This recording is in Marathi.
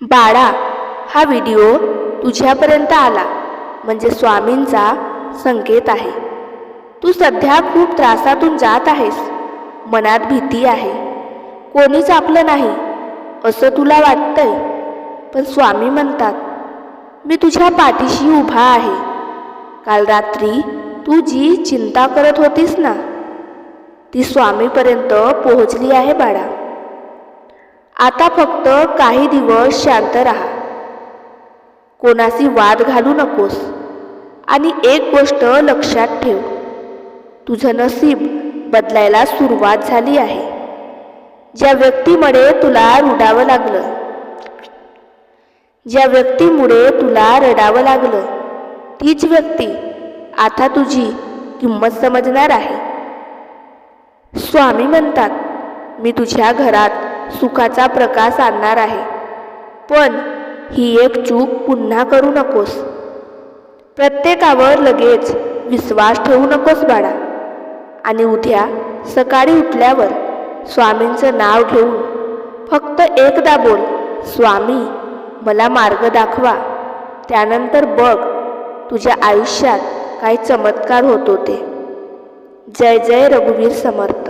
बाळा, हा व्हिडिओ तुझ्यापर्यंत आला म्हणजे स्वामींचा संकेत आहे. तू सध्या खूप त्रासातून जात आहेस. मनात भीती आहे, कोणीच आपलं नाही असं तुला वाटतंय. पण स्वामी म्हणतात, मी तुझ्या पाठीशी उभा आहे. काल रात्री तू जी चिंता करत होतीस ना, ती स्वामीपर्यंत पोहोचली आहे बाळा. आता फक्त काही दिवस शांत राहा, कोणाशी वाद घालू नकोस आणि एक गोष्ट लक्षात ठेव, तुझं नसीब बदलायला सुरुवात झाली आहे. ज्या व्यक्तीमुळे तुला रडावं लागलं, तीच व्यक्ती आता तुझी किंमत समजणार आहे. स्वामी म्हणतात, मी तुझ्या घरात सुखाचा प्रकाश आणणार आहे. पण ही एक चूक पुन्हा करू नकोस. प्रत्येकावर लगेच विश्वास ठेवू नकोस बाळा. आणि उद्या सकाळी उठल्यावर स्वामींचं नाव घेऊन फक्त एकदा बोल, स्वामी मला मार्ग दाखवा. त्यानंतर बघ, तुझ्या आयुष्यात काही चमत्कार होत होते. जय जय रघुवीर समर्थ.